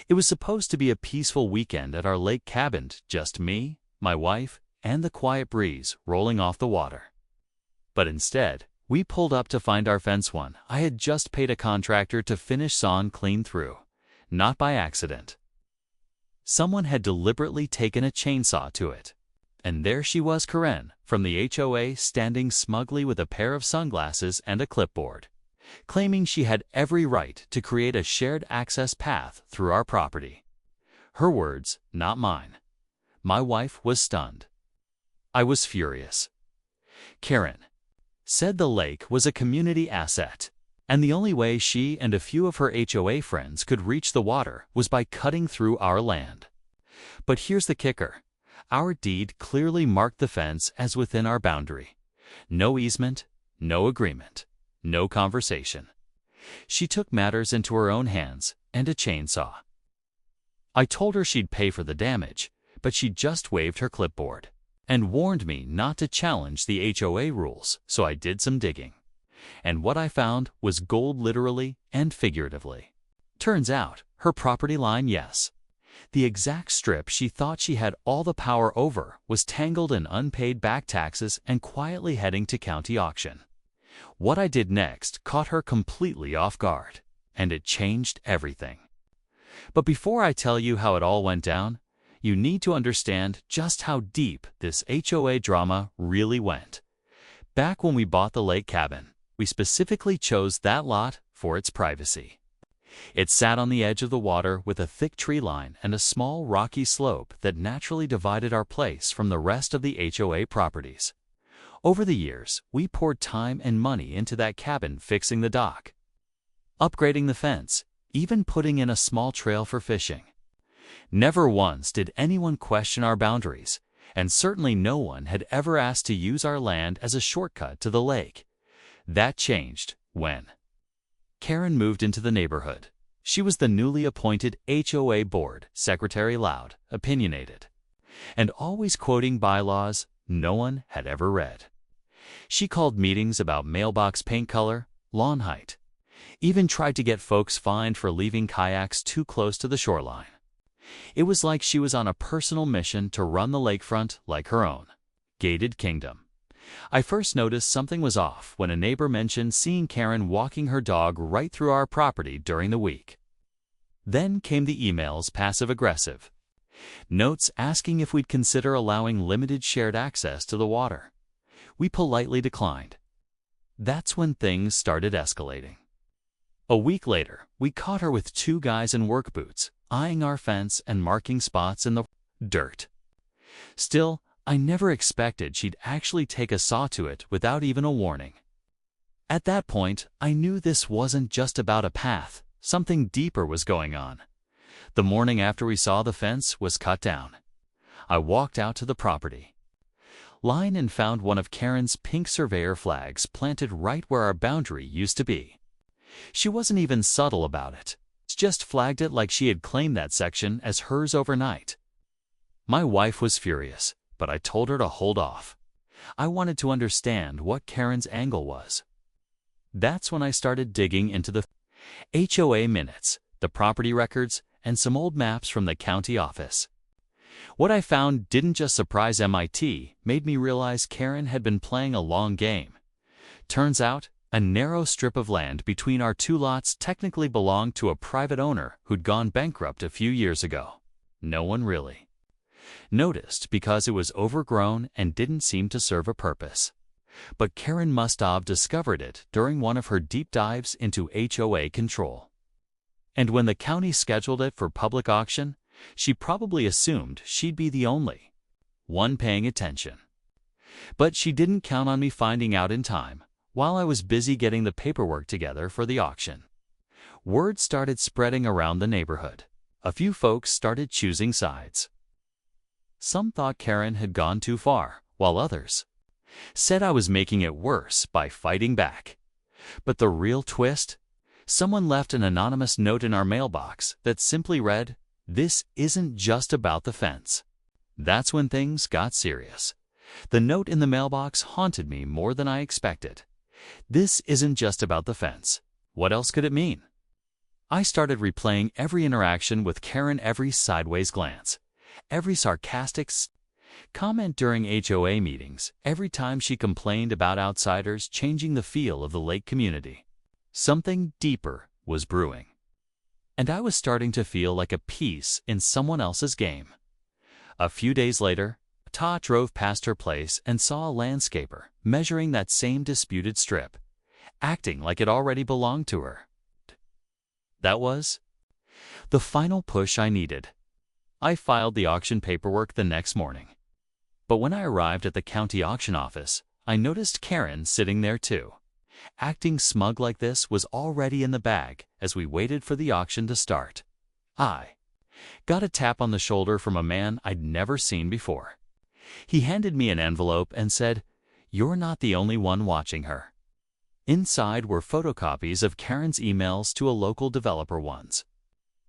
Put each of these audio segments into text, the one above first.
It was supposed to be a peaceful weekend at our lake cabin, just me, my wife, and the quiet breeze rolling off the water. But instead, we pulled up to find our fence one I had just paid a contractor to finish sawn clean through, not by accident. Someone had deliberately taken a chainsaw to it. And there she was, Karen, from the HOA, standing smugly with a pair of sunglasses and a clipboard, claiming she had every right to create a shared access path through our property. Her words, not mine. My wife was stunned. I was furious. Karen said the lake was a community asset, and the only way she and a few of her HOA friends could reach the water was by cutting through our land. But here's the kicker. Our deed clearly marked the fence as within our boundary. No easement, no agreement, no conversation. She took matters into her own hands and a chainsaw. I told her she'd pay for the damage, but she just waved her clipboard and warned me not to challenge the HOA rules, so I did some digging. And what I found was gold, literally and figuratively. Turns out, her property line, yes, the exact strip she thought she had all the power over, was tangled in unpaid back taxes and quietly heading to county auction. What I did next caught her completely off guard, and it changed everything. But before I tell you how it all went down, you need to understand just how deep this HOA drama really went. Back when we bought the lake cabin, we specifically chose that lot for its privacy. It sat on the edge of the water with a thick tree line and a small rocky slope that naturally divided our place from the rest of the HOA properties. Over the years, we poured time and money into that cabin, fixing the dock, upgrading the fence, even putting in a small trail for fishing. Never once did anyone question our boundaries, and certainly no one had ever asked to use our land as a shortcut to the lake. That changed when Karen moved into the neighborhood. She was the newly appointed HOA board secretary, loud, opinionated, and always quoting bylaws no one had ever read. She called meetings about mailbox paint color, lawn height, even tried to get folks fined for leaving kayaks too close to the shoreline. It was like she was on a personal mission to run the lakefront like her own gated kingdom. I first noticed something was off when a neighbor mentioned seeing Karen walking her dog right through our property during the week. Then came the emails, passive-aggressive notes asking if we'd consider allowing limited shared access to the water. We politely declined. That's when things started escalating. A week later, we caught her with two guys in work boots, eyeing our fence and marking spots in the dirt. Still, I never expected she'd actually take a saw to it without even a warning. At that point, I knew this wasn't just about a path. Something deeper was going on. The morning after we saw the fence was cut down, I walked out to the property line and found one of Karen's pink surveyor flags planted right where our boundary used to be. She wasn't even subtle about it. She just flagged it like she had claimed that section as hers overnight. My wife was furious, but I told her to hold off. I wanted to understand what Karen's angle was. That's when I started digging into the HOA minutes, the property records, and some old maps from the county office. What I found didn't just surprise MIT, made me realize Karen had been playing a long game. Turns out, a narrow strip of land between our two lots technically belonged to a private owner who'd gone bankrupt a few years ago. No one really noticed because it was overgrown and didn't seem to serve a purpose. But Karen must have discovered it during one of her deep dives into HOA control. And when the county scheduled it for public auction, she probably assumed she'd be the only one paying attention. But she didn't count on me finding out in time, while I was busy getting the paperwork together for the auction. Word started spreading around the neighborhood. A few folks started choosing sides. Some thought Karen had gone too far, while others said I was making it worse by fighting back. But the real twist? Someone left an anonymous note in our mailbox that simply read, "This isn't just about the fence." That's when things got serious. The note in the mailbox haunted me more than I expected. This isn't just about the fence. What else could it mean? I started replaying every interaction with Karen, every sideways glance, every sarcastic comment during HOA meetings, every time she complained about outsiders changing the feel of the lake community. Something deeper was brewing, and I was starting to feel like a piece in someone else's game. A few days later, Ta drove past her place and saw a landscaper measuring that same disputed strip, acting like it already belonged to her. That was the final push I needed. I filed the auction paperwork the next morning. But when I arrived at the county auction office, I noticed Karen sitting there too. Acting smug like this was already in the bag as we waited for the auction to start. I got a tap on the shoulder from a man I'd never seen before. He handed me an envelope and said, "You're not the only one watching her." Inside were photocopies of Karen's emails to a local developer once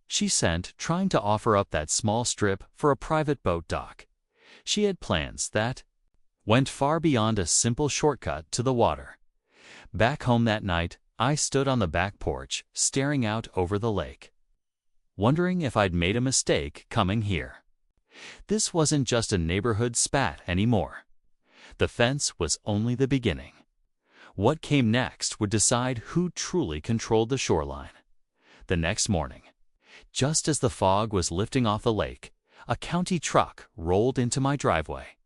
she sent, trying to offer up that small strip for a private boat dock. She had plans that went far beyond a simple shortcut to the water. Back home that night, I stood on the back porch, staring out over the lake, wondering if I'd made a mistake coming here. This wasn't just a neighborhood spat anymore. The fence was only the beginning. What came next would decide who truly controlled the shoreline. The next morning, just as the fog was lifting off the lake, a county truck rolled into my driveway.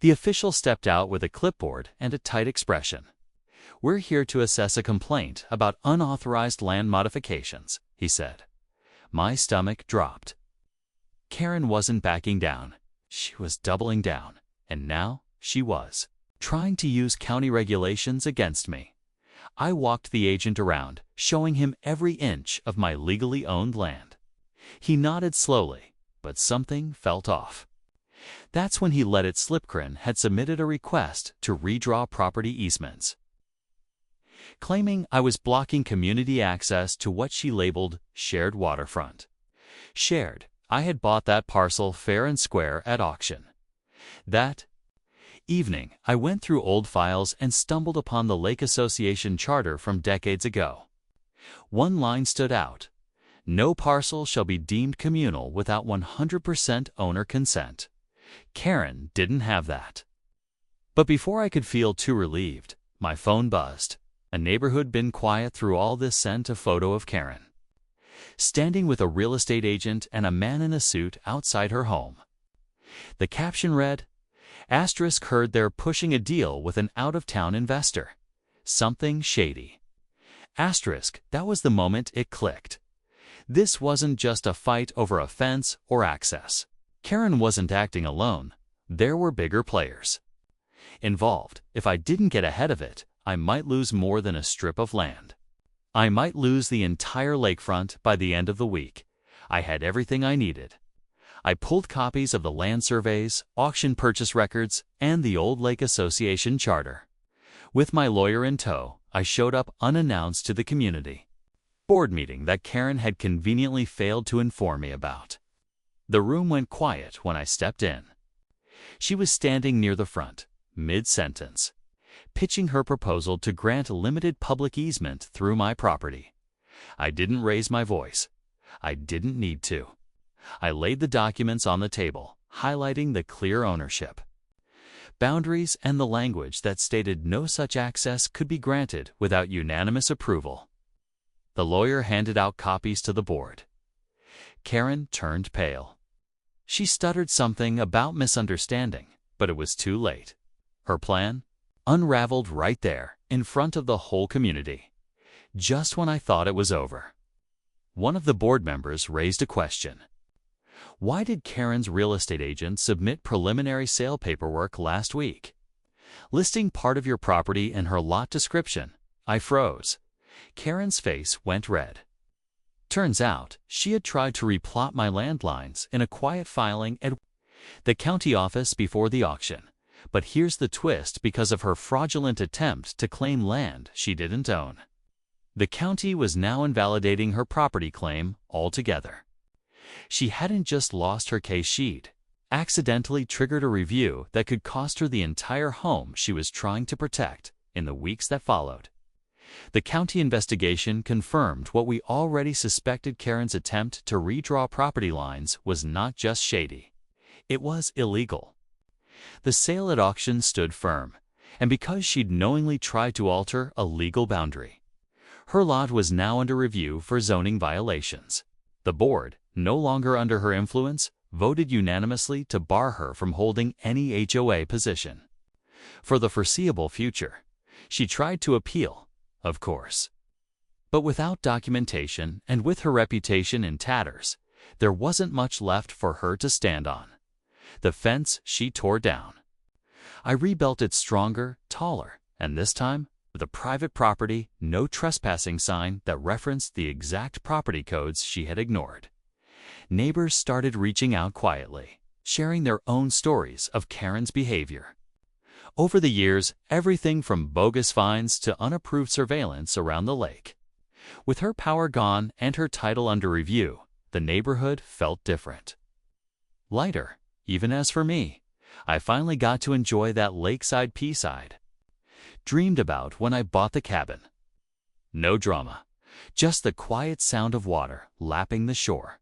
The official stepped out with a clipboard and a tight expression. "We're here to assess a complaint about unauthorized land modifications," he said. My stomach dropped. Karen wasn't backing down. She was doubling down, and now she was trying to use county regulations against me. I walked the agent around, showing him every inch of my legally owned land. He nodded slowly, but something felt off. That's when he let it slip Karen had submitted a request to redraw property easements, claiming I was blocking community access to what she labeled shared waterfront. Shared. I had bought that parcel fair and square at auction. That evening, I went through old files and stumbled upon the Lake Association charter from decades ago. One line stood out: "No parcel shall be deemed communal without 100% owner consent." Karen didn't have that. But before I could feel too relieved, my phone buzzed. A neighbor who'd been quiet through all this sent a photo of Karen, standing with a real estate agent and a man in a suit outside her home. The caption read, "Asterisk heard they're pushing a deal with an out-of-town investor. Something shady." Asterisk, that was the moment it clicked. This wasn't just a fight over a fence or access. Karen wasn't acting alone. There were bigger players involved. If I didn't get ahead of it, I might lose more than a strip of land. I might lose the entire lakefront by the end of the week. I had everything I needed. I pulled copies of the land surveys, auction purchase records, and the old Lake Association charter. With my lawyer in tow, I showed up unannounced to the community board meeting that Karen had conveniently failed to inform me about. The room went quiet when I stepped in. She was standing near the front, mid-sentence, pitching her proposal to grant a limited public easement through my property. I didn't raise my voice. I didn't need to. I laid the documents on the table, highlighting the clear ownership boundaries and the language that stated no such access could be granted without unanimous approval. The lawyer handed out copies to the board. Karen turned pale. She stuttered something about misunderstanding, but it was too late. Her plan unraveled right there, in front of the whole community. Just when I thought it was over, one of the board members raised a question. Why did Karen's real estate agent submit preliminary sale paperwork last week, listing part of your property in her lot description? I froze. Karen's face went red. Turns out, she had tried to replot my land lines in a quiet filing at the county office before the auction. But here's the twist: because of her fraudulent attempt to claim land she didn't own, the county was now invalidating her property claim altogether. She hadn't just lost her case, she'd accidentally triggered a review that could cost her the entire home she was trying to protect in the weeks that followed. The county investigation confirmed what we already suspected. Karen's attempt to redraw property lines was not just shady. It was illegal. The sale at auction stood firm, and because she'd knowingly tried to alter a legal boundary. Her lot was now under review for zoning violations. The board, no longer under her influence, voted unanimously to bar her from holding any HOA position. For the foreseeable future, she tried to appeal, of course. But without documentation and with her reputation in tatters, there wasn't much left for her to stand on. The fence she tore down. I rebuilt it stronger, taller, and this time with a private property, no trespassing sign that referenced the exact property codes she had ignored. Neighbors started reaching out quietly, sharing their own stories of Karen's behavior. Over the years, everything from bogus fines to unapproved surveillance around the lake. With her power gone and her title under review, the neighborhood felt different. Lighter, even as for me. I finally got to enjoy that lakeside peace I'd dreamed about when I bought the cabin. No drama, just the quiet sound of water lapping the shore.